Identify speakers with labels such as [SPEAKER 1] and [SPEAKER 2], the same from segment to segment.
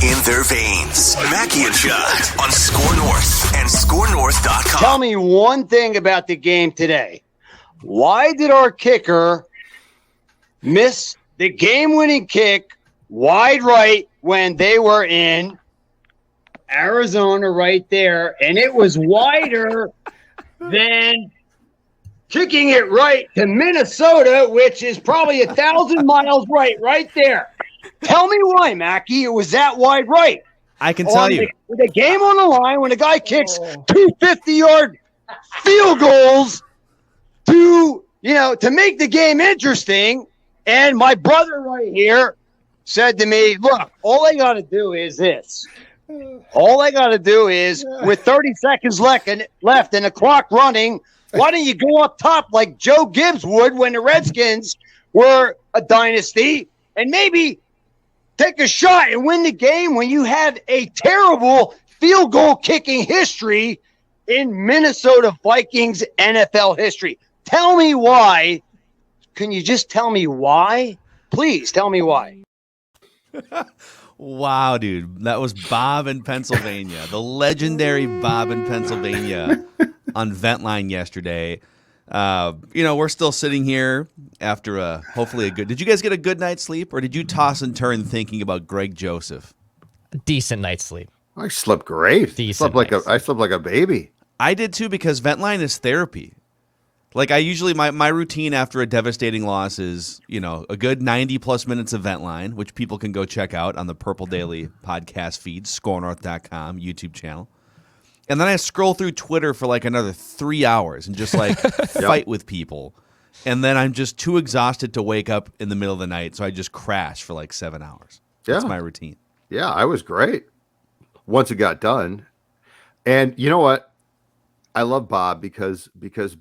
[SPEAKER 1] in their veins. Mackey and Judd on Score North and ScoreNorth.com.
[SPEAKER 2] Tell me one thing about the game today. Why did our kicker miss the game-winning kick wide right when they were in Arizona right there, and it was wider than kicking it right to Minnesota, which is probably 1,000 miles right there. Tell me why, Mackey, it was that wide right.
[SPEAKER 3] I can tell you.
[SPEAKER 2] With the game on the line, when the guy kicks 250-yard field goals to make the game interesting, and my brother right here said to me, look, all I got to do is this. All I got to do is, with 30 seconds left and the clock running, why don't you go up top like Joe Gibbs would when the Redskins were a dynasty and maybe take a shot and win the game when you have a terrible field goal kicking history in Minnesota Vikings NFL history? Tell me why. Can you just tell me why? Please tell me why.
[SPEAKER 3] Wow, dude. That was Bob in Pennsylvania. The legendary Bob in Pennsylvania on Ventline yesterday. We're still sitting here after hopefully a good... Did you guys get a good night's sleep, or did you toss and turn thinking about Greg Joseph?
[SPEAKER 4] Decent night's sleep.
[SPEAKER 5] I slept great. I slept like a baby.
[SPEAKER 3] I did too, because Ventline is therapy. Like, I usually, my routine after a devastating loss is, a good 90-plus minutes of Ventline, which people can go check out on the Purple Daily podcast feed, ScoreNorth.com, YouTube channel. And then I scroll through Twitter for like another 3 hours and just fight with people. And then I'm just too exhausted to wake up in the middle of the night, so I just crash for like 7 hours. That's my routine.
[SPEAKER 5] Yeah, I was great once it got done. And you know what? I love Bob because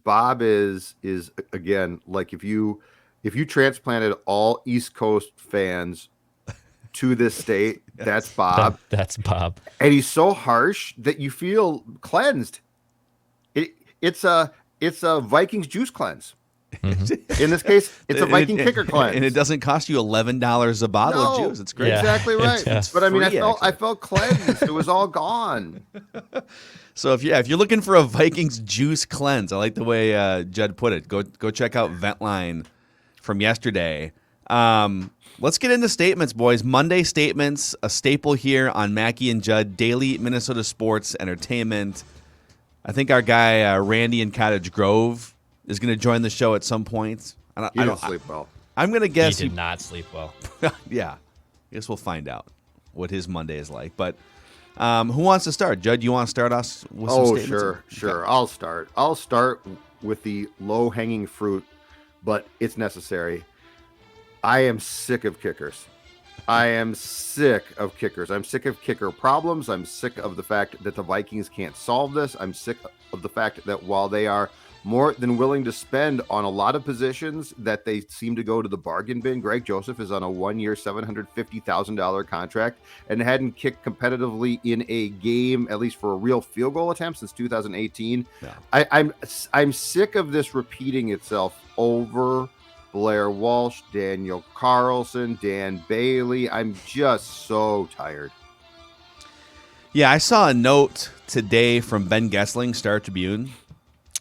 [SPEAKER 5] Bob is again, like if you transplanted all East Coast fans to this state, yes. That's Bob.
[SPEAKER 4] That's Bob.
[SPEAKER 5] And he's so harsh that you feel cleansed. It's a Vikings juice cleanse. Mm-hmm. In this case, it's a Viking kicker cleanse.
[SPEAKER 3] And it doesn't cost you $11 a bottle of juice. It's great.
[SPEAKER 5] Yeah. Exactly right. But I mean, I felt cleansed. It was all gone.
[SPEAKER 3] So if you're looking for a Vikings juice cleanse, I like the way Judd put it. Go check out Ventline from yesterday. Let's get into statements, boys. Monday statements, a staple here on Mackey and Judd, daily Minnesota sports entertainment. I think our guy Randy in Cottage Grove is going to join the show at some point.
[SPEAKER 5] I don't sleep well.
[SPEAKER 3] I'm going to guess
[SPEAKER 4] he did not sleep well.
[SPEAKER 3] Yeah, I guess we'll find out what his Monday is like. But who wants to start? Judd, you want to start us with some statements?
[SPEAKER 5] Sure. Okay. I'll start with the low-hanging fruit, but it's necessary. I am sick of kickers. I'm sick of kicker problems. I'm sick of the fact that the Vikings can't solve this. I'm sick of the fact that while they are more than willing to spend on a lot of positions, that they seem to go to the bargain bin. Greg Joseph is on a 1-year, $750,000 contract and hadn't kicked competitively in a game, at least for a real field goal attempt, since 2018. Yeah. I'm sick of this repeating itself over Blair Walsh, Daniel Carlson, Dan Bailey. I'm just so tired.
[SPEAKER 3] Yeah, I saw a note today from Ben Gessling, Star Tribune.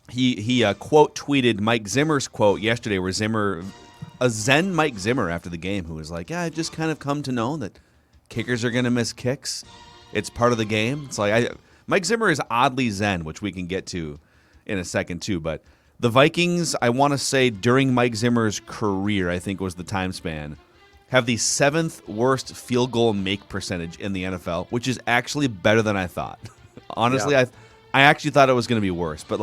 [SPEAKER 3] He quote tweeted Mike Zimmer's quote yesterday, where a zen Mike Zimmer after the game, who was like, "Yeah, I just kind of come to know that kickers are going to miss kicks. It's part of the game." It's like Mike Zimmer is oddly zen, which we can get to in a second too. But the Vikings, I want to say during Mike Zimmer's career, I think was the time span, have the 7th worst field goal make percentage in the NFL, which is actually better than I thought. Honestly, I actually thought it was going to be worse, but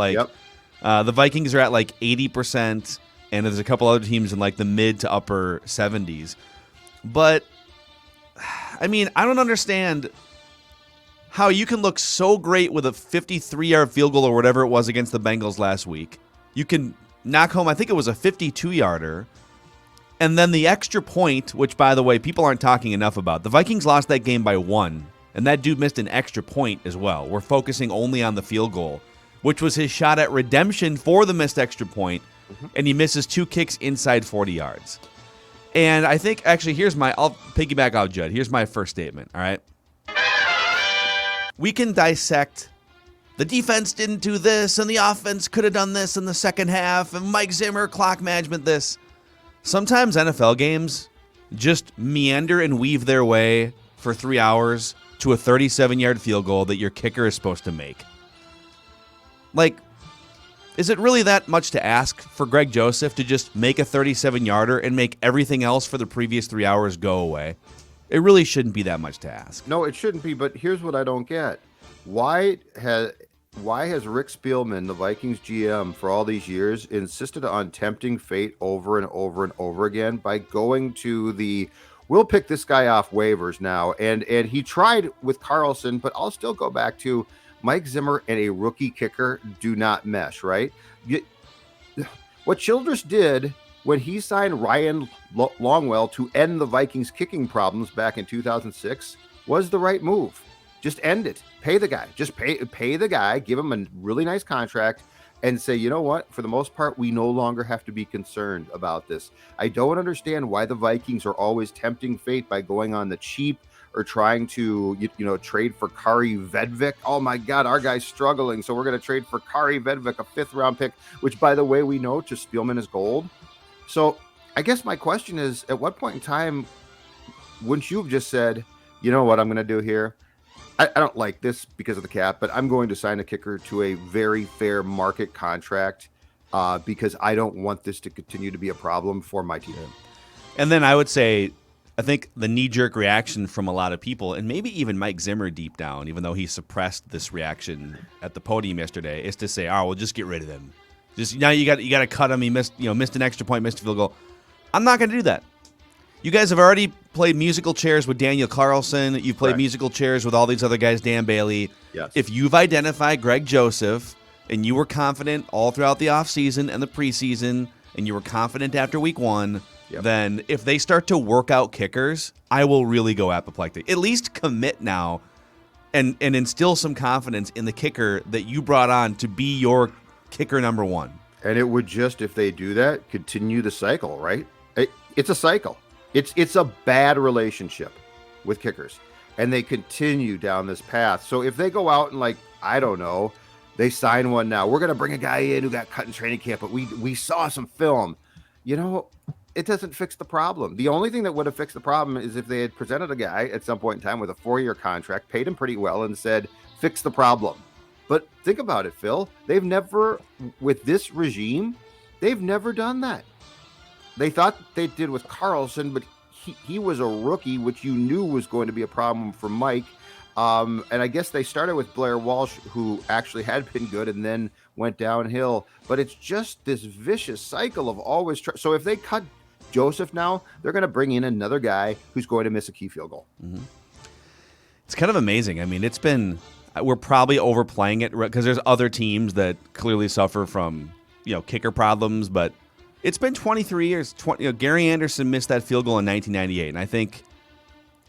[SPEAKER 3] the Vikings are at like 80%, and there's a couple other teams in like the mid to upper 70s. But, I mean, I don't understand how you can look so great with a 53-yard field goal or whatever it was against the Bengals last week. You can knock home, I think it was a 52-yarder, and then the extra point, which, by the way, people aren't talking enough about. The Vikings lost that game by 1, and that dude missed an extra point as well. We're focusing only on the field goal, which was his shot at redemption for the missed extra point, and he misses 2 kicks inside 40 yards. And I think, actually, I'll piggyback out, Judd. Here's my first statement, all right? we can dissect the defense didn't do this and the offense could have done this in the second half and Mike Zimmer, clock management, this. Sometimes NFL games just meander and weave their way for 3 hours to a 37-yard field goal that your kicker is supposed to make. Like, is it really that much to ask for Greg Joseph to just make a 37-yarder and make everything else for the previous 3 hours go away? It really shouldn't be that much to ask.
[SPEAKER 5] No, it shouldn't be, but here's what I don't get. Why has Rick Spielman, the Vikings GM, for all these years insisted on tempting fate over and over and over again by going to we'll pick this guy off waivers now? And he tried with Carlson, but I'll still go back to Mike Zimmer and a rookie kicker do not mesh, right? What Childress did when he signed Ryan Longwell to end the Vikings kicking problems back in 2006 was the right move. Just end it. Pay the guy. Just pay the guy. Give him a really nice contract and say, you know what? For the most part, we no longer have to be concerned about this. I don't understand why the Vikings are always tempting fate by going on the cheap or trying to, trade for Kari Vedvik. Oh my God, our guy's struggling, so we're going to trade for Kari Vedvik, a 5th-round pick, which, by the way, we know to Spielman is gold. So I guess my question is, at what point in time wouldn't you have just said, you know what I'm going to do here? I don't like this because of the cap, but I'm going to sign a kicker to a very fair market contract because I don't want this to continue to be a problem for my team.
[SPEAKER 3] And then I would say, I think the knee-jerk reaction from a lot of people, and maybe even Mike Zimmer deep down, even though he suppressed this reaction at the podium yesterday, is to say, "Oh, well, just get rid of him. Just now, you got to cut him. He missed an extra point, missed a field goal." I'm not going to do that. You guys have already played musical chairs with Daniel Carlson. You've played musical chairs with all these other guys, Dan Bailey.
[SPEAKER 5] Yes.
[SPEAKER 3] If you've identified Greg Joseph and you were confident all throughout the offseason and the preseason, and you were confident after week 1, then if they start to work out kickers, I will really go apoplectic. At least commit now and instill some confidence in the kicker that you brought on to be your kicker number 1.
[SPEAKER 5] And it would just, if they do that, continue the cycle, right? It's a cycle. It's a bad relationship with kickers, and they continue down this path. So if they go out and, I don't know, they sign one now. We're going to bring a guy in who got cut in training camp, but we saw some film. It doesn't fix the problem. The only thing that would have fixed the problem is if they had presented a guy at some point in time with a 4-year contract, paid him pretty well, and said, fix the problem. But think about it, Phil. They've never, with this regime, they've never done that. They thought they did with Carlson, but he was a rookie, which you knew was going to be a problem for Mike. And I guess they started with Blair Walsh, who actually had been good and then went downhill. But it's just this vicious cycle of always so if they cut Joseph now, they're going to bring in another guy who's going to miss a key field goal.
[SPEAKER 3] Mm-hmm. It's kind of amazing. I mean, we're probably overplaying it because there's other teams that clearly suffer from, kicker problems, but it's been 23 years. Gary Anderson missed that field goal in 1998, and I think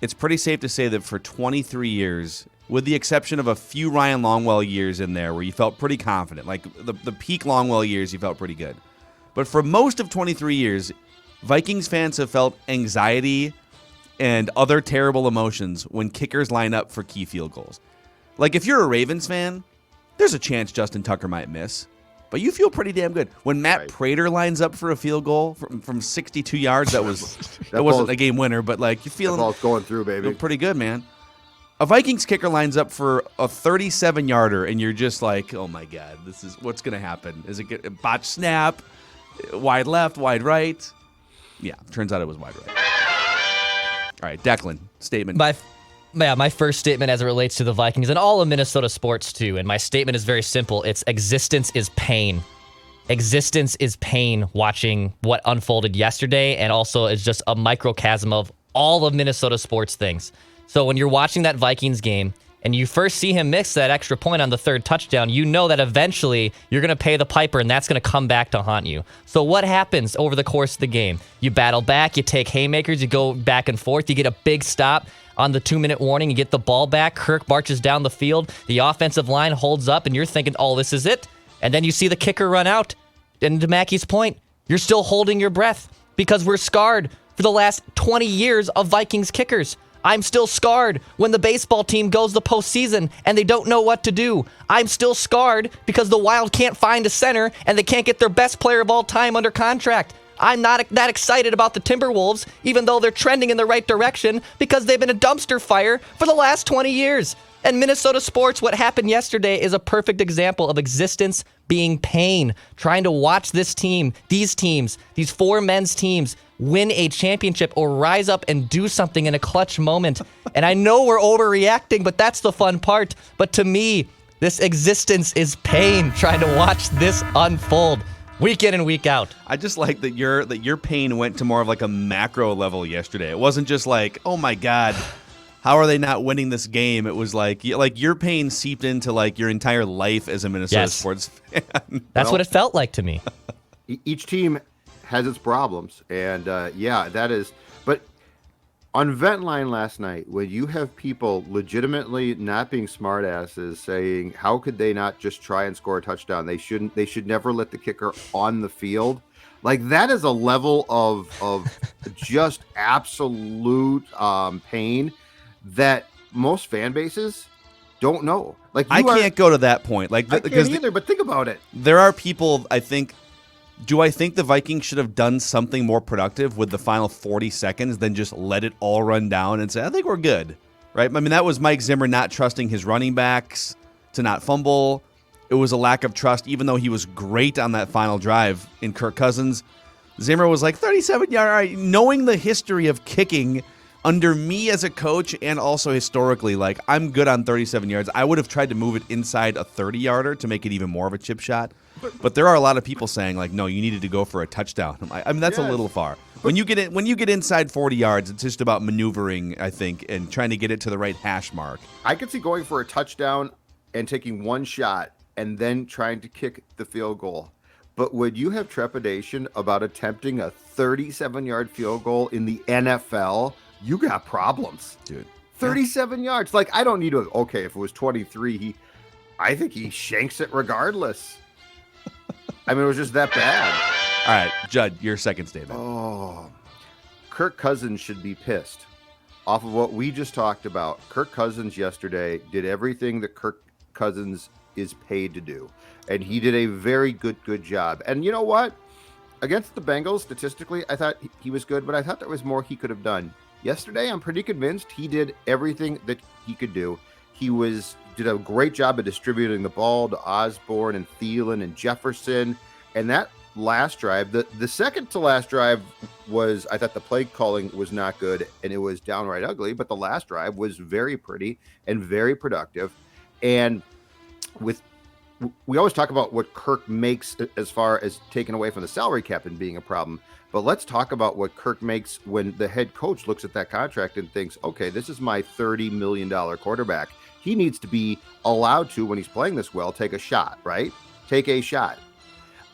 [SPEAKER 3] it's pretty safe to say that for 23 years, with the exception of a few Ryan Longwell years in there where you felt pretty confident, like the peak Longwell years, you felt pretty good. But for most of 23 years, Vikings fans have felt anxiety and other terrible emotions when kickers line up for key field goals. Like if you're a Ravens fan, there's a chance Justin Tucker might miss. But you feel pretty damn good. When Matt Prater lines up for a field goal from 62 yards, that wasn't a game winner, but you're feeling
[SPEAKER 5] that ball's going through, baby.
[SPEAKER 3] Feel pretty good, man. A Vikings kicker lines up for a 37-yarder, and you're just like, oh my God, this is what's going to happen. Is it a botch snap, wide left, wide right? Yeah, turns out it was wide right. All right, Declan, statement.
[SPEAKER 4] My first statement as it relates to the Vikings and all of Minnesota sports too, and my statement is very simple. It's existence is pain. Existence is pain watching what unfolded yesterday, and also it's just a microcosm of all of Minnesota sports things. So when you're watching that Vikings game and you first see him miss that extra point on the 3rd touchdown, you know that eventually you're going to pay the piper and that's going to come back to haunt you. So what happens over the course of the game? You battle back, you take haymakers, you go back and forth, you get a big stop on the 2-minute warning, you get the ball back, Kirk marches down the field, the offensive line holds up, and you're thinking, oh, this is it? And then you see the kicker run out, and to Mackey's point, you're still holding your breath because we're scarred for the last 20 years of Vikings kickers. I'm still scarred when the baseball team goes the postseason and they don't know what to do. I'm still scarred because the Wild can't find a center and they can't get their best player of all time under contract. I'm not that excited about the Timberwolves, even though they're trending in the right direction, because they've been a dumpster fire for the last 20 years. And Minnesota sports, what happened yesterday is a perfect example of existence being pain. Trying to watch this team, these teams, these four men's teams win a championship or rise up and do something in a clutch moment. And I know we're overreacting, but that's the fun part. But to me, this existence is pain trying to watch this unfold week in and week out.
[SPEAKER 3] I just like that your pain went to more of like a macro level yesterday. It wasn't just like, oh my God, how are they not winning this game? It was like your pain seeped into like your entire life as a Minnesota sports fan.
[SPEAKER 4] That's what it felt like to me.
[SPEAKER 5] Each team has its problems, and that is. But on Ventline last night, when you have people legitimately not being smartasses saying, "How could they not just try and score a touchdown? They shouldn't. They should never let the kicker on the field." Like, that is a level of just absolute pain that most fan bases don't know. Like,
[SPEAKER 3] I can't go to that point. Like,
[SPEAKER 5] I can't either. But think about it.
[SPEAKER 3] There are people. I think the Vikings should have done something more productive with the final 40 seconds than just let it all run down and say, I think we're good, right? I mean, that was Mike Zimmer not trusting his running backs to not fumble. It was a lack of trust, even though he was great on that final drive in Kirk Cousins. Zimmer was like 37 yards. All right, knowing the history of kicking under me as a coach and also historically, like, I'm good on 37 yards. I would have tried to move it inside a 30-yarder to make it even more of a chip shot. But there are a lot of people saying, like, no, you needed to go for a touchdown. I mean, that's a little far. When you get inside 40 yards, it's just about maneuvering, I think, and trying to get it to the right hash mark.
[SPEAKER 5] I could see going for a touchdown and taking one shot and then trying to kick the field goal. But would you have trepidation about attempting a 37-yard field goal in the NFL? You got problems,
[SPEAKER 3] dude.
[SPEAKER 5] 37 yards. Like, I don't need to. Okay, if it was 23, I think he shanks it regardless. I mean, it was just that bad.
[SPEAKER 3] All right, Judd, your second statement.
[SPEAKER 5] Oh, Kirk Cousins should be pissed off of what we just talked about. Kirk Cousins yesterday did everything that Kirk Cousins is paid to do, and he did a very good job. And you know what? Against the Bengals, statistically, I thought he was good, but I thought there was more he could have done. Yesterday, I'm pretty convinced he did everything that he could do. He did a great job of distributing the ball to Osborne and Thielen and Jefferson. And that last drive, the second to last drive was, I thought the play calling was not good and it was downright ugly, but the last drive was very pretty and very productive. And we always talk about what Kirk makes as far as taking away from the salary cap and being a problem. But let's talk about what Kirk makes when the head coach looks at that contract and thinks, okay, this is my $30 million quarterback. He needs to be allowed to, when he's playing this well, take a shot, right? Take a shot.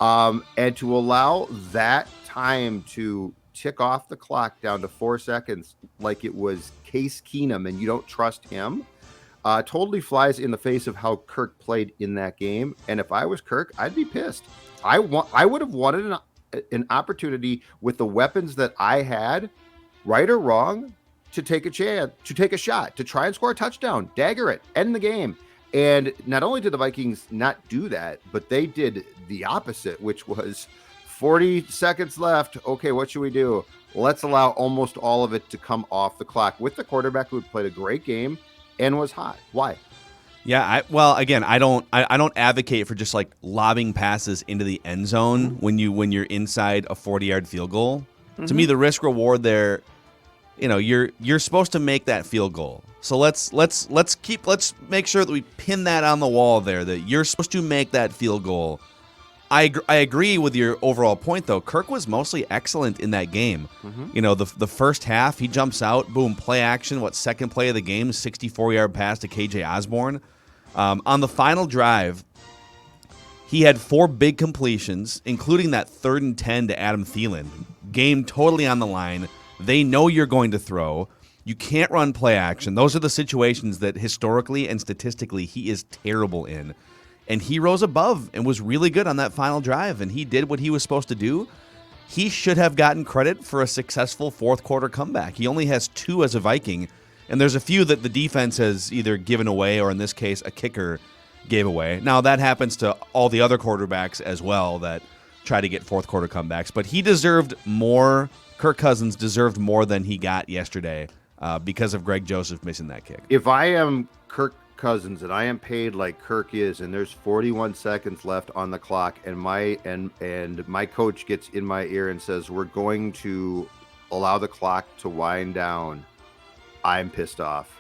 [SPEAKER 5] And to allow that time to tick off the clock down to 4 seconds like it was Case Keenum and you don't trust him, totally flies in the face of how Kirk played in that game. And if I was Kirk, I'd be pissed. I would have wanted an opportunity with the weapons that I had, right or wrong, to take a chance, to take a shot, to try and score a touchdown, dagger it, end the game. And not only did the Vikings not do that, but they did the opposite, which was 40 seconds left. Okay, what should we do? Let's allow almost all of it to come off the clock with the quarterback who had played a great game and was hot. Why?
[SPEAKER 3] Yeah, I don't advocate for just like lobbing passes into the end zone when you're inside a 40-yard field goal. Mm-hmm. To me, the risk reward there, you're supposed to make that field goal. So let's make sure that we pin that on the wall there, that you're supposed to make that field goal. I agree with your overall point, though. Kirk was mostly excellent in that game. Mm-hmm. The first half, he jumps out, boom, play action. Second play of the game, 64-yard pass to KJ Osborne. On the final drive, he had 4 big completions, including that 3rd and 10 to Adam Thielen. Game totally on the line. They know you're going to throw. You can't run play action. Those are the situations that historically and statistically he is terrible in. And he rose above and was really good on that final drive, and he did what he was supposed to do. He should have gotten credit for a successful fourth quarter comeback. He only has 2 as a Viking, And there's a few that the defense has either given away or, in this case, a kicker gave away. Now, that happens to all the other quarterbacks as well that try to get fourth quarter comebacks. But he deserved more. Kirk Cousins deserved more than he got yesterday because of Greg Joseph missing that kick.
[SPEAKER 5] If I am Kirk Cousins and I am paid like Kirk is, and there's 41 seconds left on the clock, and my coach gets in my ear and says, we're going to allow the clock to wind down, I'm pissed off.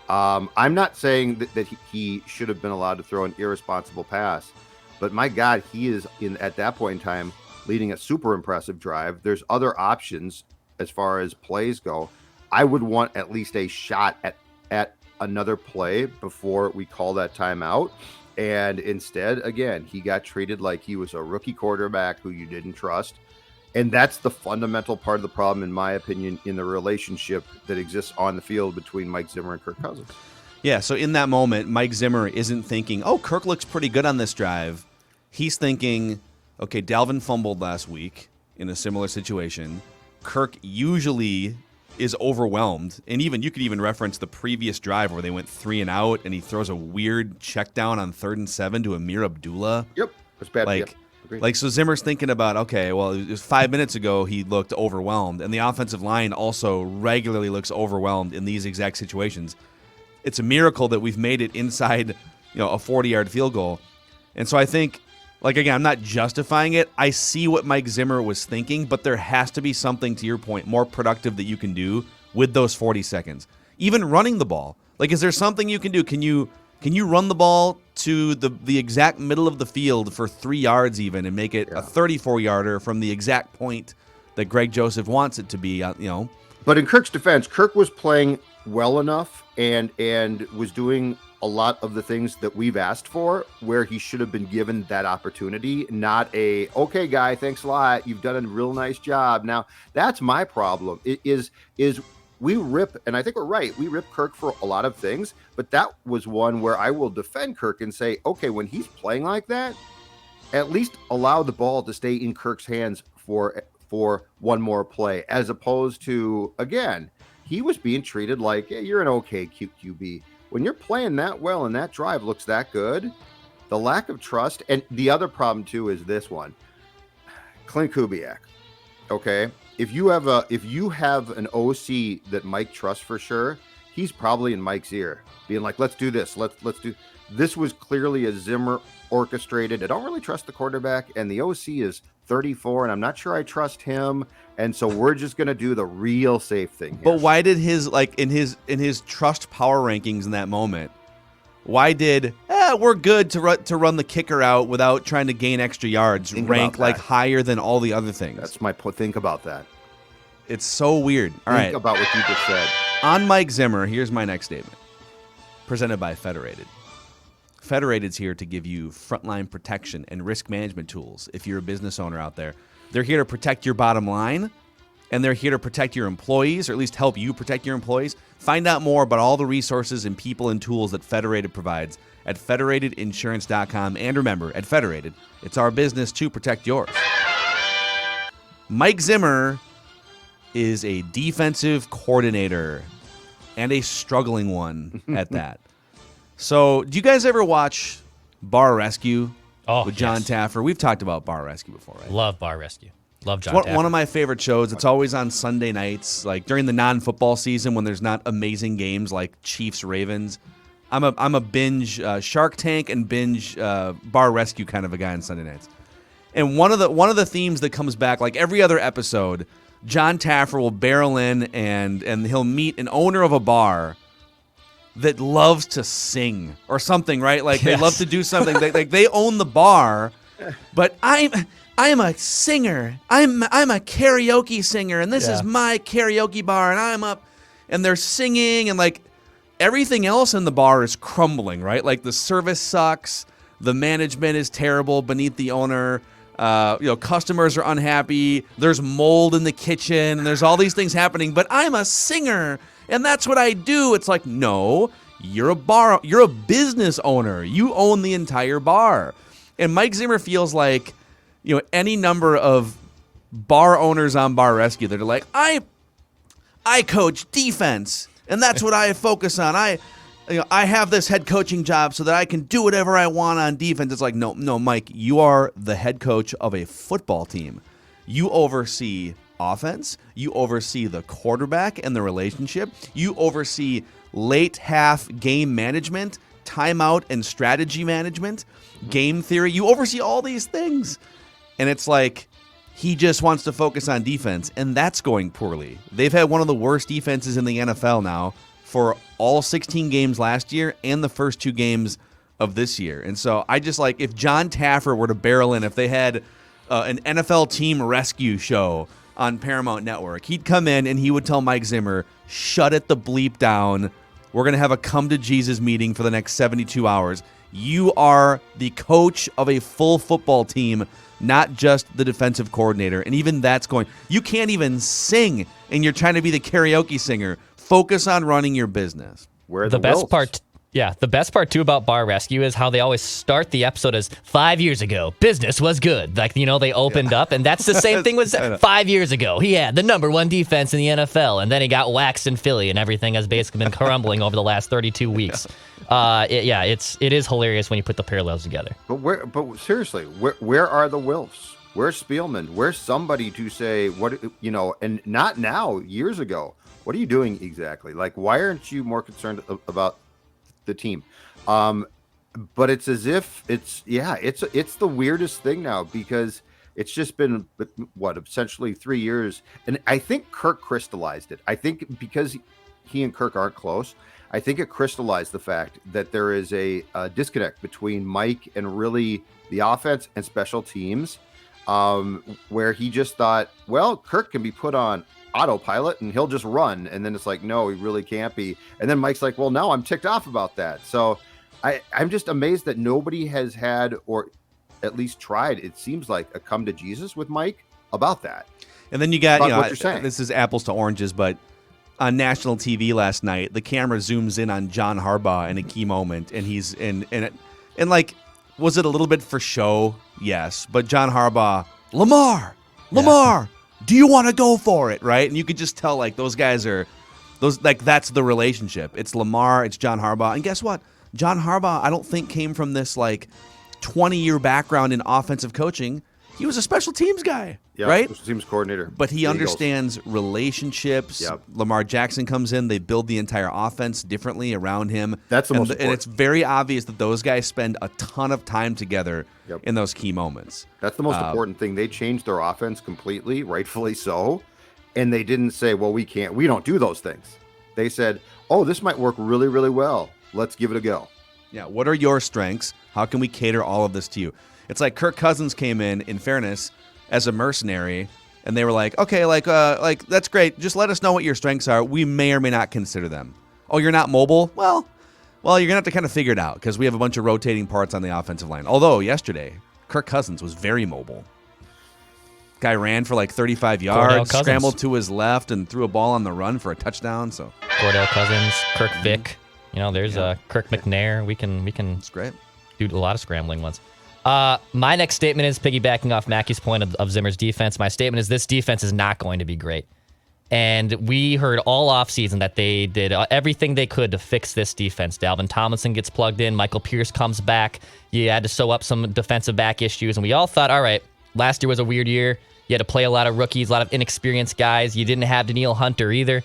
[SPEAKER 5] I'm not saying that he should have been allowed to throw an irresponsible pass, but my God, he is at that point in time leading a super impressive drive. There's other options as far as plays go. I would want at least a shot at another play before we call that timeout. And instead, again, he got treated like he was a rookie quarterback who you didn't trust. And that's the fundamental part of the problem, in my opinion, in the relationship that exists on the field between Mike Zimmer and Kirk Cousins.
[SPEAKER 3] Yeah, so in that moment, Mike Zimmer isn't thinking, oh, Kirk looks pretty good on this drive. He's thinking, okay, Dalvin fumbled last week in a similar situation. Kirk usually is overwhelmed. And you could even reference the previous drive where they went 3 and out, and he throws a weird check down on 3rd and 7 to Amir Abdullah.
[SPEAKER 5] Yep, that's bad.
[SPEAKER 3] So Zimmer's thinking about, okay, well, it was 5 minutes ago he looked overwhelmed, and the offensive line also regularly looks overwhelmed in these exact situations. It's a miracle that we've made it inside, a 40-yard field goal. And so I think, again, I'm not justifying it. I see what Mike Zimmer was thinking, but there has to be something, to your point, more productive that you can do with those 40 seconds. Even running the ball. Is there something you can do? Can you run the ball to the exact middle of the field for 3 yards even and make it a 34-yarder from the exact point that Greg Joseph wants it to be,
[SPEAKER 5] But in Kirk's defense, Kirk was playing well enough and was doing a lot of the things that we've asked for, where he should have been given that opportunity, not okay, guy, thanks a lot, you've done a real nice job. Now, that's my problem, is we rip, and I think we're right, we rip Kirk for a lot of things, but that was one where I will defend Kirk and say, okay, when he's playing like that, at least allow the ball to stay in Kirk's hands for one more play, as opposed to, again, he was being treated like, hey, you're an okay QB. When you're playing that well and that drive looks that good, the lack of trust, and the other problem too is this one, Clint Kubiak. Okay, if you have an OC that Mike trusts for sure, he's probably in Mike's ear, being like, let's do this, let's do. This was clearly a Zimmer orchestrated. I don't really trust the quarterback, and the OC is 34, and I'm not sure I trust him, and so we're just gonna do the real safe thing here.
[SPEAKER 3] But why did his in his trust power rankings in that moment? Why did we're good to run the kicker out without trying to gain extra yards rank higher than all the other things?
[SPEAKER 5] That's my think about that.
[SPEAKER 3] It's so weird. All right,
[SPEAKER 5] think about what you just said.
[SPEAKER 3] On Mike Zimmer, here's my next statement. Presented by Federated. Federated's here to give you frontline protection and risk management tools if you're a business owner out there. They're here to protect your bottom line, and they're here to protect your employees, or at least help you protect your employees. Find out more about all the resources and people and tools that Federated provides at federatedinsurance.com. And remember, at Federated, it's our business to protect yours. Mike Zimmer is a defensive coordinator, and a struggling one at that. So, do you guys ever watch Bar Rescue with John Taffer? We've talked about Bar Rescue before, right?
[SPEAKER 4] Love Bar Rescue. Love John Taffer.
[SPEAKER 3] One of my favorite shows. It's always on Sunday nights, during the non-football season when there's not amazing games like Chiefs-Ravens. I'm a binge Shark Tank and binge Bar Rescue kind of a guy on Sunday nights. And one of the themes that comes back, like every other episode, John Taffer will barrel in and he'll meet an owner of a bar that loves to sing or something, right? They love to do something. They own the bar, but I'm a singer. I'm a karaoke singer, and this is my karaoke bar, and I'm up, and they're singing, and everything else in the bar is crumbling, right? The service sucks, the management is terrible beneath the owner. Customers are unhappy. There's mold in the kitchen, and there's all these things happening. But I'm a singer, and that's what I do. It's no, you're a business owner. You own the entire bar. And Mike Zimmer feels like, any number of bar owners on Bar Rescue that are like, I coach defense, and that's what I focus on. I have this head coaching job so that I can do whatever I want on defense. It's like, no, Mike, you are the head coach of a football team. You oversee offense. You oversee the quarterback and the relationship. You oversee late half game management, timeout and strategy management, game theory. You oversee all these things. And it's like he just wants to focus on defense, and that's going poorly. They've had one of the worst defenses in the NFL now for all 16 games last year and the first 2 games of this year. And so I just like, if John Taffer were to barrel in, if they had an NFL team rescue show on Paramount Network, he'd come in and he would tell Mike Zimmer, shut it the bleep down. We're going to have a come to Jesus meeting for the next 72 hours. You are the coach of a full football team, not just the defensive coordinator. And even that's going, you can't even sing, and you're trying to be the karaoke singer. Focus on running your business.
[SPEAKER 5] Where
[SPEAKER 4] the best part, the best part too about Bar Rescue is how they always start the episode as 5 years ago, business was good. Like, they opened up, and that's the same thing with 5 years ago. He had the #1 defense in the NFL, and then he got waxed in Philly, and everything has basically been crumbling over the last 32 weeks. It is hilarious when you put the parallels together.
[SPEAKER 5] But seriously, where are the Wilfs? Where's Spielman? Where's somebody to say what, and not now, years ago. What are you doing exactly? Like, why aren't you more concerned about the team? But it's as if it's the weirdest thing now, because it's just been essentially 3 years. And I think Kirk crystallized it. I think because he and Kirk aren't close, I think it crystallized the fact that there is a disconnect between Mike and really the offense and special teams, where he just thought, well, Kirk can be put on autopilot and he'll just run. And then it's like, no, he really can't be. And then Mike's like, well, no, I'm ticked off about that. So I'm just amazed that nobody has had, or at least tried, it seems like, a come to Jesus with Mike about that.
[SPEAKER 3] And then you got,
[SPEAKER 5] what you're saying.
[SPEAKER 3] This is apples to oranges, but on national TV last night, the camera zooms in on John Harbaugh in a key moment, and he's and like, was it a little bit for show? Yes, but John Harbaugh, Lamar, do you want to go for it? Right, and you could just tell, like, those guys are that's the relationship. It's Lamar, it's John Harbaugh, and guess what? John Harbaugh, I don't think, came from this like 20-year background in offensive coaching. He was a special teams guy, right?
[SPEAKER 5] Special teams coordinator.
[SPEAKER 3] But he understands relationships.
[SPEAKER 5] Yep.
[SPEAKER 3] Lamar Jackson comes in. They build the entire offense differently around him.
[SPEAKER 5] That's the most
[SPEAKER 3] important. And it's very obvious that those guys spend a ton of time together in those key moments.
[SPEAKER 5] That's the most important thing. They changed their offense completely, rightfully so. And they didn't say, well, we don't do those things. They said, oh, this might work really, really well. Let's give it a go.
[SPEAKER 3] Yeah. What are your strengths? How can we cater all of this to you? It's like Kirk Cousins came in fairness, as a mercenary, and they were like, okay, like that's great. Just let us know what your strengths are. We may or may not consider them. Oh, you're not mobile? Well, you're going to have to kind of figure it out, because we have a bunch of rotating parts on the offensive line. Although yesterday, Kirk Cousins was very mobile. Guy ran for like 35 yards, scrambled to his left, and threw a ball on the run for a touchdown. So
[SPEAKER 4] Cordell Cousins, Kirk Vick, there's Kirk McNair. We can
[SPEAKER 3] That's great.
[SPEAKER 4] Do a lot of scrambling ones. My next statement is piggybacking off Mackey's point of Zimmer's defense. My statement is this defense is not going to be great. And we heard all offseason that they did everything they could to fix this defense. Dalvin Tomlinson gets plugged in. Michael Pierce comes back. You had to sew up some defensive back issues. And we all thought, all right, last year was a weird year. You had to play a lot of rookies, a lot of inexperienced guys. You didn't have Danielle Hunter either.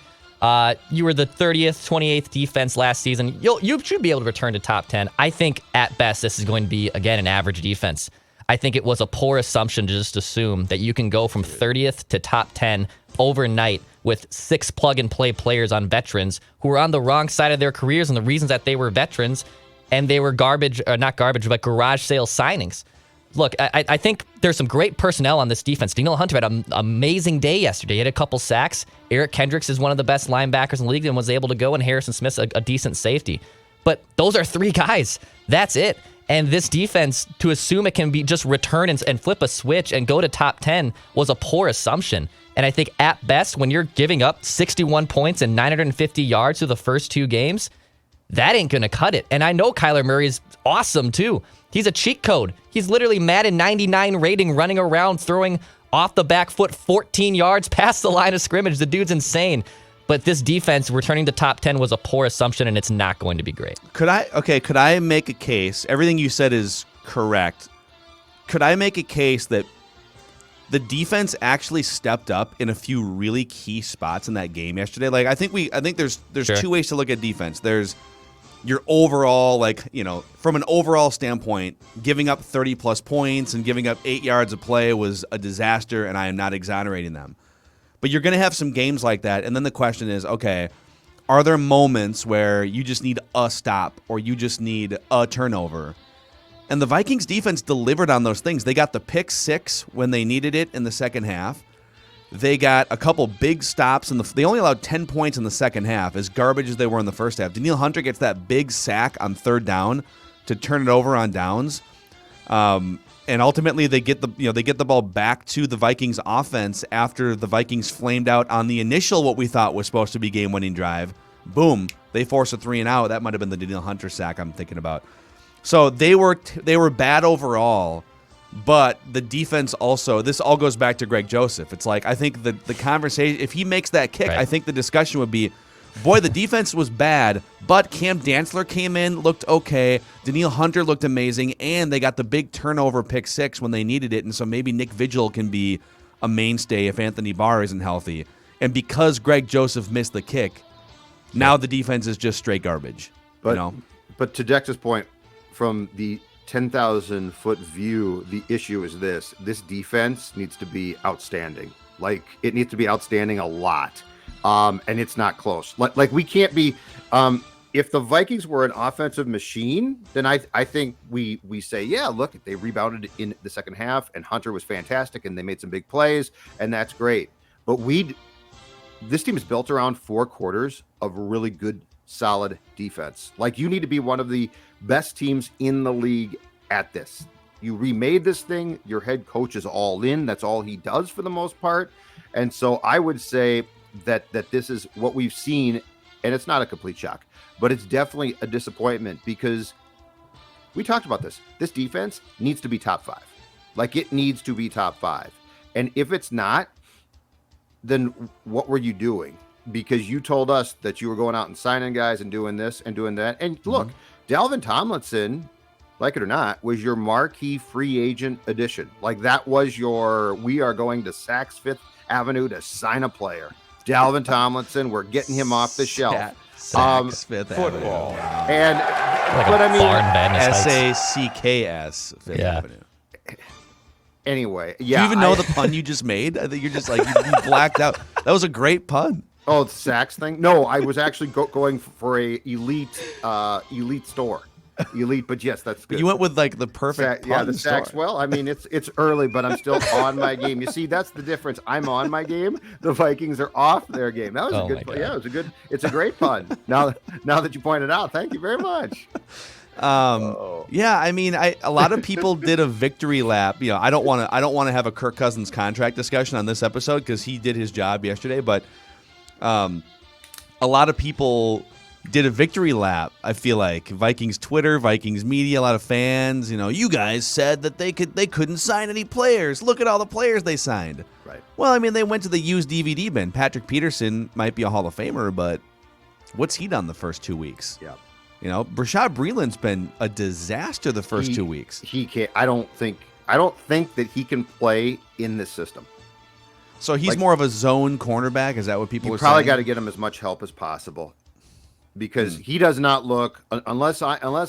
[SPEAKER 4] You were the 30th, 28th defense last season. You should be able to return to top 10. I think at best this is going to be, again, an average defense. I think it was a poor assumption to just assume that you can go from 30th to top 10 overnight with 6 plug-and-play players on veterans who were on the wrong side of their careers, and the reasons that they were veterans and they were not garbage, but garage sale signings. Look, I think there's some great personnel on this defense. Danielle Hunter had an amazing day yesterday. He had a couple sacks. Eric Kendricks is one of the best linebackers in the league and was able to go, and Harrison Smith's a decent safety. But those are 3 guys. That's it. And this defense, to assume it can be just return and flip a switch and go to top 10 was a poor assumption. And I think at best, when you're giving up 61 points and 950 yards through the first 2 games, that ain't going to cut it. And I know Kyler Murray's awesome, too. He's a cheat code. He's literally Madden 99 rating, running around, throwing off the back foot 14 yards past the line of scrimmage. The dude's insane. But this defense returning to top 10 was a poor assumption, and it's not going to be great.
[SPEAKER 3] Could I make a case? Everything you said is correct. Could I make a case that the defense actually stepped up in a few really key spots in that game yesterday? Like I think there's
[SPEAKER 4] Sure.
[SPEAKER 3] two ways to look at defense. There's your overall, from an overall standpoint, giving up 30 plus points and giving up 8 yards of play was a disaster, and I am not exonerating them. But you're going to have some games like that, and then the question is, okay, are there moments where you just need a stop or you just need a turnover? And the Vikings defense delivered on those things. They got the pick 6 when they needed it in the second half. They got a couple big stops, and they only allowed 10 points in the second half, as garbage as they were in the first half. Danielle Hunter gets that big sack on third down to turn it over on downs. And ultimately, they get the ball back to the Vikings offense after the Vikings flamed out on the initial what we thought was supposed to be game-winning drive. Boom, they force a 3-and-out. That might have been the Danielle Hunter sack I'm thinking about. So they were bad overall, but the defense also. This all goes back to Greg Joseph. It's like I think the conversation, if he makes that kick,
[SPEAKER 4] Right.
[SPEAKER 3] I think the discussion would be, boy, the defense was bad, but Cam Dantzler came in, looked okay. Danielle Hunter looked amazing, and they got the big turnover pick 6 when they needed it, and so maybe Nick Vigil can be a mainstay if Anthony Barr isn't healthy. And because Greg Joseph missed the kick, now the defense is just straight garbage.
[SPEAKER 5] But to Dex's point, from the 10,000-foot view, the issue is this defense needs to be outstanding. Like, it needs to be outstanding a lot. And it's not close. Like we can't be. If the Vikings were an offensive machine, then I think we say, yeah, look, they rebounded in the second half, and Hunter was fantastic, and they made some big plays, and that's great. But this team is built around 4 quarters of really good, solid defense. Like, you need to be one of the best teams in the league at this. You remade this thing. Your head coach is all in. That's all he does for the most part. And so I would say that this is what we've seen, and it's not a complete shock, but it's definitely a disappointment, because we talked about this. This defense needs to be top 5. Like, it needs to be top 5. And if it's not, then what were you doing? Because you told us that you were going out and signing guys and doing this and doing that. And look, Dalvin Tomlinson, like it or not, was your marquee free agent addition. Like, that was we are going to Saks Fifth Avenue to sign a player. Dalvin Tomlinson, we're getting him off the shelf.
[SPEAKER 3] Saks Fifth
[SPEAKER 5] Football.
[SPEAKER 3] Avenue.
[SPEAKER 5] And
[SPEAKER 4] Like
[SPEAKER 5] but
[SPEAKER 4] a
[SPEAKER 5] I mean,
[SPEAKER 4] barn Madness Heights.
[SPEAKER 3] SACKS Fifth
[SPEAKER 4] Yeah.
[SPEAKER 3] Avenue.
[SPEAKER 5] anyway,
[SPEAKER 3] Do
[SPEAKER 5] yeah.
[SPEAKER 3] you even know the pun you just made? I think you're just like, you blacked out. That was a great pun.
[SPEAKER 5] Oh, the Saks thing? No, I was actually going for a elite store. Elite, but yes, that's good.
[SPEAKER 3] You went with like the perfect pun.
[SPEAKER 5] Yeah, the
[SPEAKER 3] store.
[SPEAKER 5] Saks. Well, I mean, it's early, but I'm still on my game. You see, that's the difference. I'm on my game. The Vikings are off their game. That was a good pun. Yeah, it's a great pun. Now that you pointed out, thank you very much.
[SPEAKER 3] Yeah, I mean, a lot of people did a victory lap. You know, I don't want to have a Kirk Cousins contract discussion on this episode because he did his job yesterday. But a lot of people did a victory lap. I feel like Vikings Twitter, Vikings media, a lot of fans. You know, you guys said that they couldn't sign any players. Look at all the players they signed.
[SPEAKER 5] Right.
[SPEAKER 3] Well, I mean, they went to the used DVD bin. Patrick Peterson might be a Hall of Famer, but what's he done the first 2 weeks?
[SPEAKER 5] Yeah.
[SPEAKER 3] You know, Brashad Breeland's been a disaster the first 2 weeks.
[SPEAKER 5] He can't. I don't think that he can play in this system.
[SPEAKER 3] So he's more of a zone cornerback. Is that what people are saying?
[SPEAKER 5] You probably got to get him as much help as possible, because he does not look, unless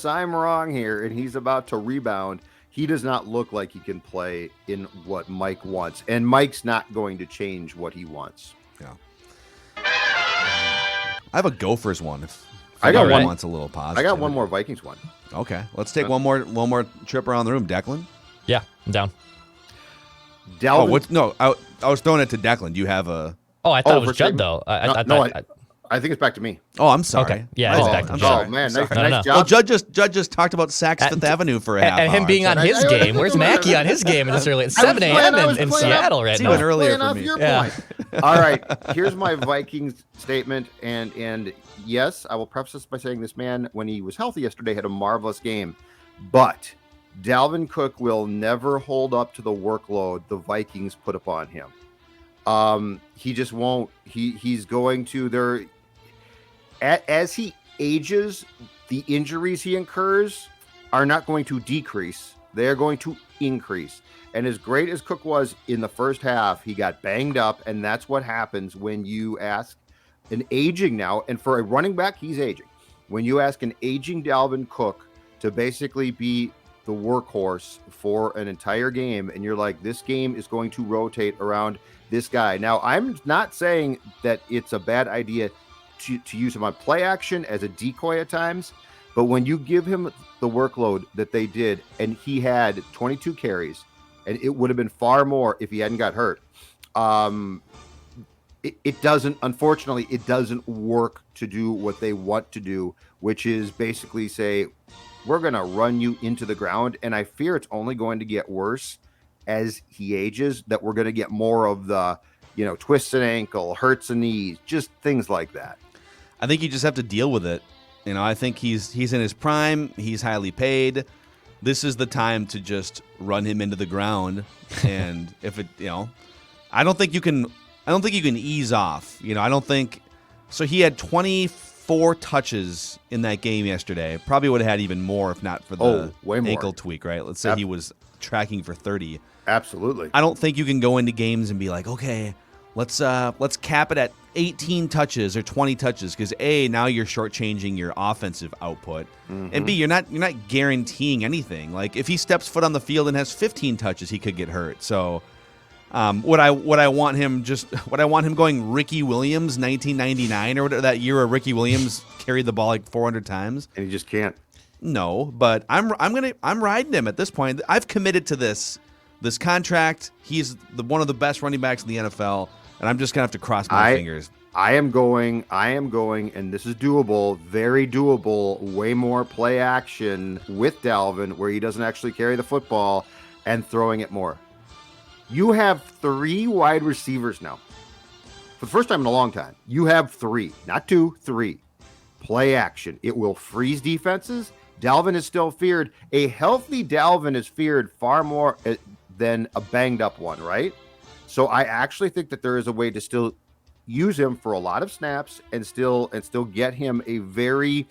[SPEAKER 5] I'm wrong here and he's about to rebound, he does not look like he can play in what Mike wants, and Mike's not going to change what he wants.
[SPEAKER 3] Yeah. I have a Gophers one. If
[SPEAKER 5] I got one.
[SPEAKER 3] Wants a little positive.
[SPEAKER 5] I got one more Vikings one.
[SPEAKER 3] Okay, let's take one more trip around the room. Declan.
[SPEAKER 4] Yeah, I'm down.
[SPEAKER 5] Dalvin.
[SPEAKER 3] I was throwing it to Declan. Do you have a?
[SPEAKER 4] Oh, I thought it
[SPEAKER 5] for
[SPEAKER 4] was Judd,
[SPEAKER 5] statement?
[SPEAKER 4] though.
[SPEAKER 5] I think it's back to me.
[SPEAKER 3] Oh, I'm sorry.
[SPEAKER 4] Okay. Yeah, it's back to
[SPEAKER 3] I'm
[SPEAKER 4] Judd.
[SPEAKER 3] sorry.
[SPEAKER 5] Oh man,
[SPEAKER 3] Sorry.
[SPEAKER 5] nice
[SPEAKER 4] No.
[SPEAKER 5] job.
[SPEAKER 3] Well, Judd just talked about Saks Fifth Avenue for a half
[SPEAKER 4] And him
[SPEAKER 3] hour.
[SPEAKER 4] being on his game. Where's Mackey on his game this early? It's 7 a.m. in Seattle right
[SPEAKER 3] It's
[SPEAKER 4] now.
[SPEAKER 3] even earlier
[SPEAKER 5] Playing
[SPEAKER 3] for
[SPEAKER 5] off
[SPEAKER 3] me.
[SPEAKER 5] your
[SPEAKER 4] Yeah.
[SPEAKER 5] point. All right, here's my Vikings statement, and yes, I will preface this by saying this man, when he was healthy yesterday, had a marvelous game, but Dalvin Cook will never hold up to the workload the Vikings put upon him. He just won't. He's going to as he ages, the injuries he incurs are not going to decrease. They are going to increase. And as great as Cook was in the first half, he got banged up, and that's what happens when you ask an aging now, and for a running back, he's aging. When you ask an aging Dalvin Cook to basically be the workhorse for an entire game, and you're like, this game is going to rotate around this guy. Now, I'm not saying that it's a bad idea to use him on play action as a decoy at times, but when you give him the workload that they did, and he had 22 carries, and it would have been far more if he hadn't got hurt. It doesn't, unfortunately, it doesn't work to do what they want to do, which is basically say, we're going to run you into the ground. And I fear it's only going to get worse as he ages, that we're going to get more of the, twists an ankle, hurts a knee, just things like that.
[SPEAKER 3] I think you just have to deal with it. I think he's in his prime. He's highly paid. This is the time to just run him into the ground. And if it, I don't think you can ease off. I don't think so. He had 24 touches in that game yesterday. Probably would have had even more if not for the ankle tweak, right? Let's say he was tracking for 30.
[SPEAKER 5] Absolutely.
[SPEAKER 3] I don't think you can go into games and be like, okay, let's cap it at 18 touches or 20 touches, because A, now you're shortchanging your offensive output, and B, you're not guaranteeing anything. Like if he steps foot on the field and has 15 touches, he could get hurt. So would I want him going Ricky Williams 1999 or whatever, that year where Ricky Williams carried the ball like 400 times
[SPEAKER 5] and he just can't?
[SPEAKER 3] No, but I'm riding him at this point. I've committed to this contract. He's one of the best running backs in the NFL, and I'm just gonna have to cross my fingers.
[SPEAKER 5] I am going, and this is doable, very doable. Way more play action with Dalvin, where he doesn't actually carry the football and throwing it more. You have 3 wide receivers now. For the first time in a long time, you have 3, not 2, 3. Play action. It will freeze defenses. Dalvin is still feared. A healthy Dalvin is feared far more than a banged up one, right? So I actually think that there is a way to still use him for a lot of snaps and still get him a very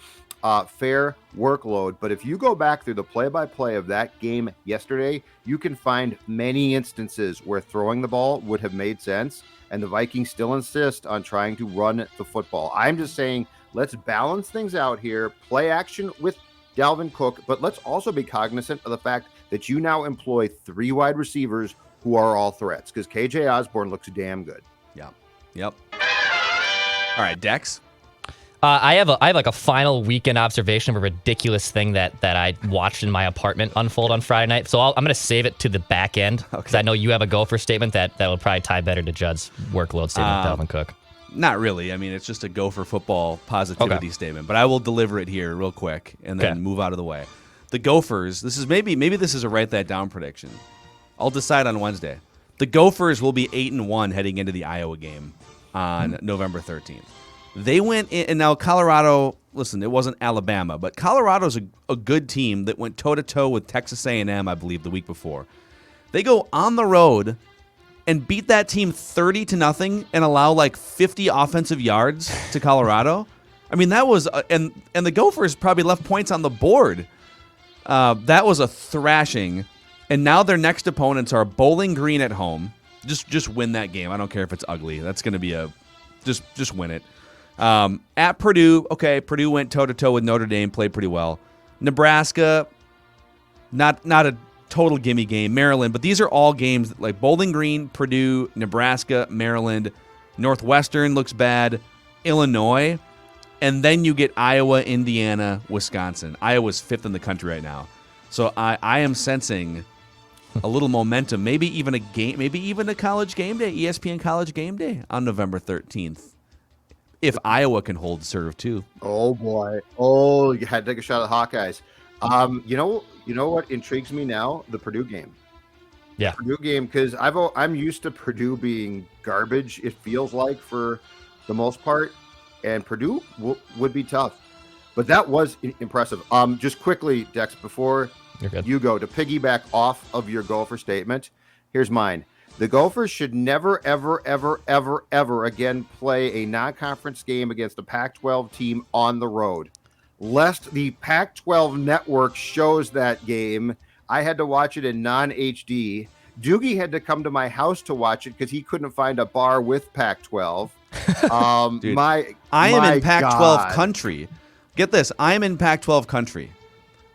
[SPEAKER 5] fair workload. But if you go back through the play-by-play of that game yesterday, you can find many instances where throwing the ball would have made sense, and the Vikings still insist on trying to run the football. I'm just saying, let's balance things out here. Play action with Dalvin Cook, but let's also be cognizant of the fact that you now employ 3 wide receivers who are all threats, because KJ Osborne looks damn good.
[SPEAKER 3] Yep. All right, Dex.
[SPEAKER 4] I have like a final weekend observation of a ridiculous thing that I watched in my apartment unfold on Friday night. So I'm going to save it to the back end, because I know you have a Gopher statement that will probably tie better to Judd's workload statement with Dalvin Cook.
[SPEAKER 3] Not really. I mean, it's just a Gopher Football positivity statement, but I will deliver it here real quick and then move out of the way. The Gophers, this is maybe this is a write that down prediction. I'll decide on Wednesday. The Gophers will be 8-1 heading into the Iowa game on November 13th. They went in, and now Colorado, listen, it wasn't Alabama, but Colorado's a good team that went toe-to-toe with Texas A&M, I believe, the week before. They go on the road and beat that team 30-0 and allow like 50 offensive yards to Colorado. I mean, that was and the Gophers probably left points on the board. That was a thrashing. And now their next opponents are Bowling Green at home. Just win that game. I don't care if it's ugly. That's going to be just win it. At Purdue, okay, Purdue went toe-to-toe with Notre Dame, played pretty well. Nebraska, not a total gimme game. Maryland, but these are all games like Bowling Green, Purdue, Nebraska, Maryland, Northwestern looks bad, Illinois, and then you get Iowa, Indiana, Wisconsin. Iowa's 5th in the country right now. So I am sensing a little momentum, maybe even a college game day, ESPN college game day on November 13th. If Iowa can hold serve too.
[SPEAKER 5] Oh boy. Oh, you had to take a shot at the Hawkeyes. You know what intrigues me now? The Purdue game.
[SPEAKER 4] Yeah.
[SPEAKER 5] Purdue game, because I'm used to Purdue being garbage, it feels like, for the most part. And Purdue would be tough. But that was impressive. Just quickly, Dex, before you go, to piggyback off of your Gopher statement, here's mine. The Gophers should never, ever, ever, ever, ever again play a non-conference game against a Pac-12 team on the road. Lest the Pac-12 network shows that game, I had to watch it in non-HD. Doogie had to come to my house to watch it because he couldn't find a bar with Pac-12.
[SPEAKER 3] Dude,
[SPEAKER 5] I
[SPEAKER 3] am in Pac-12 country. Get this. I'm in Pac-12 country.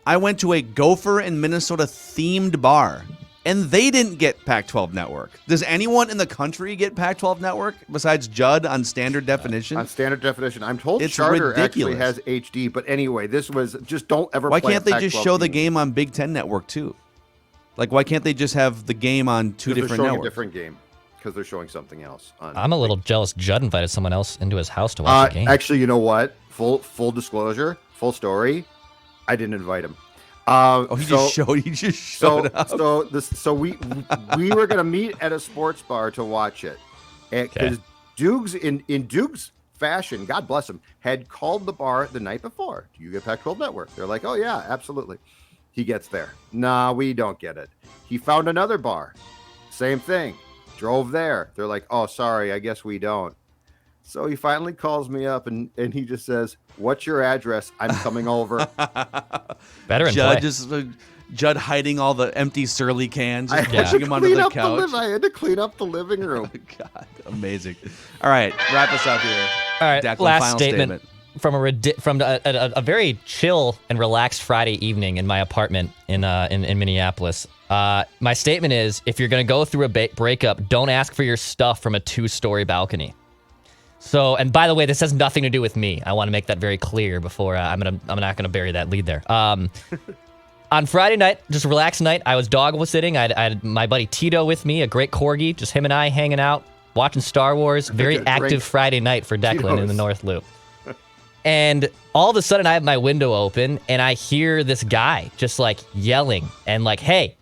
[SPEAKER 3] I went to a Gopher in Minnesota themed bar, and they didn't get Pac-12 network. Does anyone in the country get Pac-12 network besides Judd on standard definition?
[SPEAKER 5] On standard definition. I'm told
[SPEAKER 3] It's
[SPEAKER 5] Charter
[SPEAKER 3] ridiculous.
[SPEAKER 5] actually has HD, but anyway, this was just don't ever
[SPEAKER 3] Why
[SPEAKER 5] play
[SPEAKER 3] can't they
[SPEAKER 5] a
[SPEAKER 3] just
[SPEAKER 5] Pac-12
[SPEAKER 3] show the
[SPEAKER 5] team.
[SPEAKER 3] game on Big Ten network too? Like, why can't they just have the game on two
[SPEAKER 5] Because
[SPEAKER 3] different
[SPEAKER 5] they're showing
[SPEAKER 3] networks?
[SPEAKER 5] a different game because they're showing something else.
[SPEAKER 4] I'm a little jealous. Judd invited someone else into his house to watch the game.
[SPEAKER 5] Actually, you know what? Full disclosure, full story. I didn't invite him.
[SPEAKER 3] He just showed up.
[SPEAKER 5] So we were gonna meet at a sports bar to watch it, because Dukes in Dukes fashion, God bless him, had called the bar the night before. Do you get Pac-12 network? They're like, oh yeah, absolutely. He gets there. Nah, we don't get it. He found another bar. Same thing. Drove there. They're like, oh, sorry, I guess we don't. So he finally calls me up and he just says, what's your address? I'm coming over.
[SPEAKER 4] Veteran
[SPEAKER 3] Judd
[SPEAKER 4] play.
[SPEAKER 3] just Judd hiding all the empty Surly cans, just
[SPEAKER 5] I had
[SPEAKER 3] pushing
[SPEAKER 5] to
[SPEAKER 3] him under
[SPEAKER 5] clean
[SPEAKER 3] the
[SPEAKER 5] up
[SPEAKER 3] couch.
[SPEAKER 5] I had to clean up the living room.
[SPEAKER 3] God, amazing. All right, wrap us up here.
[SPEAKER 4] All right,
[SPEAKER 3] Declan,
[SPEAKER 4] last
[SPEAKER 3] final
[SPEAKER 4] statement from a very chill and relaxed Friday evening in my apartment in Minneapolis. My statement is: if you're going to go through a breakup, don't ask for your stuff from a 2-story balcony. So, and by the way, this has nothing to do with me. I want to make that very clear before I'm not gonna bury that lead there. On Friday night, just a relaxed night, I was dog sitting. I had my buddy Tito with me, a great corgi, just him and I hanging out, watching Star Wars. Very active Friday night for Declan in the North Loop. And all of a sudden, I have my window open, and I hear this guy just like yelling and like, "Hey,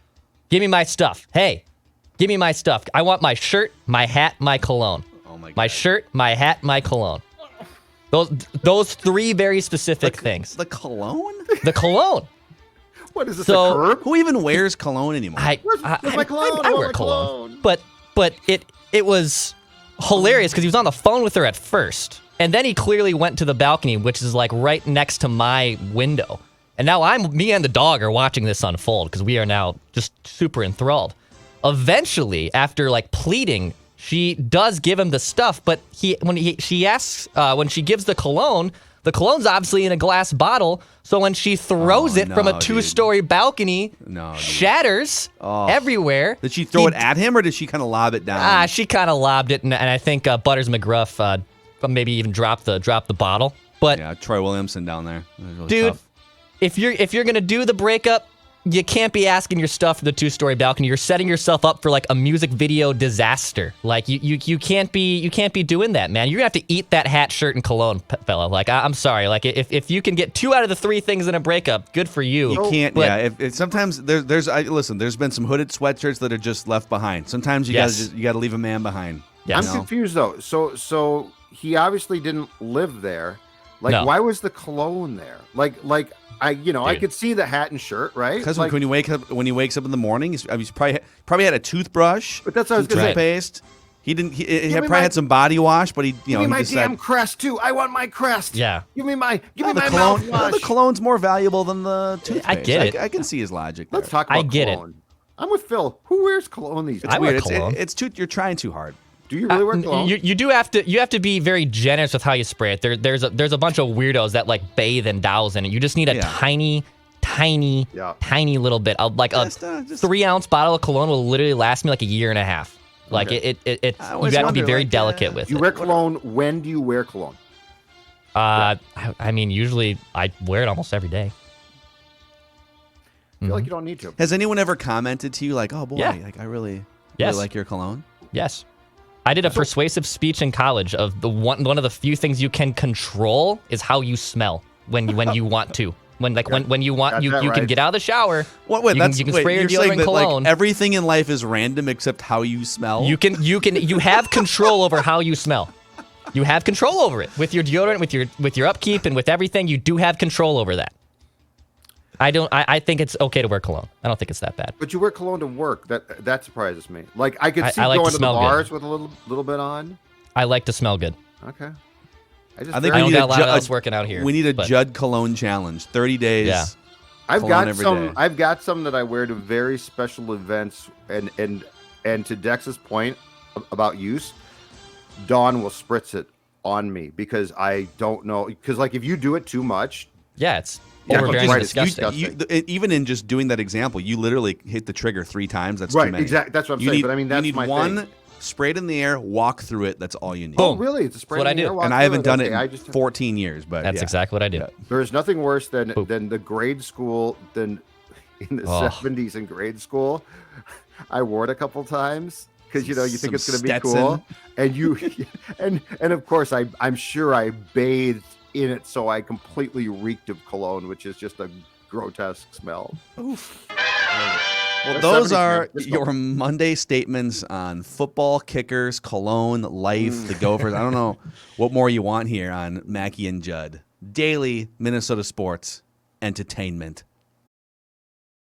[SPEAKER 4] give me my stuff! Hey, give me my stuff! I want my shirt, my hat, my cologne."
[SPEAKER 3] Oh my God.
[SPEAKER 4] My shirt, my hat, my cologne. Those 3 very specific things.
[SPEAKER 3] The cologne?
[SPEAKER 4] The cologne.
[SPEAKER 5] What is this,
[SPEAKER 4] So-
[SPEAKER 5] a curb?
[SPEAKER 3] Who even wears cologne anymore?
[SPEAKER 5] Where's my cologne?
[SPEAKER 4] I
[SPEAKER 5] I want
[SPEAKER 4] wear
[SPEAKER 5] my
[SPEAKER 4] cologne.
[SPEAKER 5] cologne.
[SPEAKER 4] But it was hilarious because he was on the phone with her at first. And then he clearly went to the balcony, which is like right next to my window. And now me and the dog are watching this unfold because we are now just super enthralled. Eventually, after like pleading, she does give him the stuff, but when she gives the cologne's obviously in a glass bottle. So when she throws it from a 2-story balcony, shatters everywhere.
[SPEAKER 3] Did she throw it at him, or did she kind of lob it down?
[SPEAKER 4] She kind of lobbed it, and I think Butters McGruff maybe even dropped the bottle. But
[SPEAKER 3] yeah, Troy Williamson down there. That was really
[SPEAKER 4] dude,
[SPEAKER 3] tough.
[SPEAKER 4] if you're gonna do the breakup, you can't be asking your stuff for the 2-story balcony. You're setting yourself up for like a music video disaster. Like you can't be doing that, man. You're gonna have to eat that hat, shirt, and cologne, fella. Like I'm sorry. Like if you can get 2 out of the 3 things in a breakup, good for you.
[SPEAKER 3] You can't.
[SPEAKER 4] But,
[SPEAKER 3] yeah. If sometimes listen. There's been some hooded sweatshirts that are just left behind. Sometimes you gotta leave a man behind.
[SPEAKER 4] Yes.
[SPEAKER 5] I'm confused though. So he obviously didn't live there. Like,
[SPEAKER 4] No.
[SPEAKER 5] why was the cologne there? Like I could see the hat and shirt, right?
[SPEAKER 3] Because
[SPEAKER 5] like,
[SPEAKER 3] when he wakes up in the morning, he's probably had a toothbrush,
[SPEAKER 5] But that's what I was
[SPEAKER 3] some
[SPEAKER 5] gonna say.
[SPEAKER 3] toothpaste. He didn't. He
[SPEAKER 5] me
[SPEAKER 3] probably
[SPEAKER 5] my-
[SPEAKER 3] had some body wash, but he
[SPEAKER 5] Give me
[SPEAKER 3] he
[SPEAKER 5] my
[SPEAKER 3] decided.
[SPEAKER 5] damn crest too. I want my crest.
[SPEAKER 4] Yeah.
[SPEAKER 5] Give me my
[SPEAKER 3] the
[SPEAKER 5] mouthwash.
[SPEAKER 3] cologne. The cologne's more valuable than the toothpaste.
[SPEAKER 4] I get it.
[SPEAKER 3] I can see his logic.
[SPEAKER 5] Let's
[SPEAKER 3] there.
[SPEAKER 5] talk about
[SPEAKER 4] I get it.
[SPEAKER 5] cologne. I'm with Phil. Who wears cologne these days?
[SPEAKER 4] I wear
[SPEAKER 3] Weird.
[SPEAKER 4] cologne.
[SPEAKER 3] You're trying too hard.
[SPEAKER 5] Do you really wear cologne?
[SPEAKER 4] You do have to be very generous with how you spray it. There's a bunch of weirdos that like bathe and douse in it. You just need a tiny little bit. Like a 3-ounce bottle of cologne will literally last me like a year and a half. Like
[SPEAKER 5] Okay.
[SPEAKER 4] you have to be very delicate with
[SPEAKER 5] you
[SPEAKER 4] it.
[SPEAKER 5] wear cologne. When do you wear cologne?
[SPEAKER 4] I mean, usually I wear it almost every day.
[SPEAKER 5] I feel like you don't need to.
[SPEAKER 3] Has anyone ever commented to you like, "Oh boy,
[SPEAKER 4] Yeah.
[SPEAKER 3] like I really
[SPEAKER 4] Yes.
[SPEAKER 3] like your cologne"?
[SPEAKER 4] Yes. I did a persuasive speech in college of the one of the few things you can control is how you smell when you want to. When you want you
[SPEAKER 5] that
[SPEAKER 4] can
[SPEAKER 5] right.
[SPEAKER 4] get out of the shower.
[SPEAKER 3] Wait,
[SPEAKER 4] you can spray your
[SPEAKER 3] you're saying
[SPEAKER 4] deodorant
[SPEAKER 3] that,
[SPEAKER 4] cologne.
[SPEAKER 3] like, everything in life is random except how you smell.
[SPEAKER 4] You have control over how you smell. You have control over it with your deodorant, with your upkeep, and with everything. You do have control over that. I think it's okay to wear cologne. I don't think it's that bad.
[SPEAKER 5] But you wear cologne to work. That surprises me. Like I could see
[SPEAKER 4] I like
[SPEAKER 5] going
[SPEAKER 4] to
[SPEAKER 5] to the
[SPEAKER 4] smell
[SPEAKER 5] bars with a little bit on.
[SPEAKER 4] I like to smell good.
[SPEAKER 5] Okay.
[SPEAKER 3] I think
[SPEAKER 4] I
[SPEAKER 3] we
[SPEAKER 4] don't
[SPEAKER 3] need
[SPEAKER 4] got
[SPEAKER 3] a
[SPEAKER 4] a lot else working out here.
[SPEAKER 3] We need a
[SPEAKER 4] but-
[SPEAKER 3] Judd cologne challenge. 30 days.
[SPEAKER 4] Yeah.
[SPEAKER 5] I've
[SPEAKER 3] cologne
[SPEAKER 5] got
[SPEAKER 3] every
[SPEAKER 5] some.
[SPEAKER 3] day.
[SPEAKER 5] I've got some that I wear to very special events, and to Dex's point about use, Dawn will spritz it on me because I don't know. Because like if you do it too much,
[SPEAKER 4] Yeah, it's
[SPEAKER 5] Yeah,
[SPEAKER 4] overbearing
[SPEAKER 5] right,
[SPEAKER 4] and
[SPEAKER 5] it's
[SPEAKER 4] disgusting.
[SPEAKER 3] Even in just doing that example, you literally hit the trigger 3 times. That's
[SPEAKER 5] right?
[SPEAKER 3] too many.
[SPEAKER 5] Exactly. That's what I'm
[SPEAKER 3] You
[SPEAKER 5] saying.
[SPEAKER 3] need,
[SPEAKER 5] But I mean, that's
[SPEAKER 3] you need
[SPEAKER 5] my
[SPEAKER 3] one,
[SPEAKER 5] thing.
[SPEAKER 3] spray it in the air, walk through it. That's all you need.
[SPEAKER 5] Oh, really? It's a spray.
[SPEAKER 4] That's what
[SPEAKER 5] in the
[SPEAKER 4] I do.
[SPEAKER 5] air, walk
[SPEAKER 3] And I
[SPEAKER 5] through
[SPEAKER 3] haven't done it
[SPEAKER 5] Okay,
[SPEAKER 3] in
[SPEAKER 5] I just
[SPEAKER 3] 14 years. But
[SPEAKER 4] That's
[SPEAKER 3] yeah.
[SPEAKER 4] exactly what I do.
[SPEAKER 3] Yeah.
[SPEAKER 5] There's nothing worse than
[SPEAKER 4] Poop.
[SPEAKER 5] the grade school than in the
[SPEAKER 4] Oh.
[SPEAKER 5] 70s in grade school. I wore it a couple times because you think
[SPEAKER 3] Some
[SPEAKER 5] it's going to be
[SPEAKER 3] Stetson.
[SPEAKER 5] cool, and you and of course I'm sure I bathed in it, so I completely reeked of cologne, which is just a grotesque smell.
[SPEAKER 3] Oof.
[SPEAKER 5] Well,
[SPEAKER 3] Well, those are your Monday statements on football, kickers, cologne, life, the Gophers. I don't know what more you want here on Mackey and Judd. Daily Minnesota sports entertainment.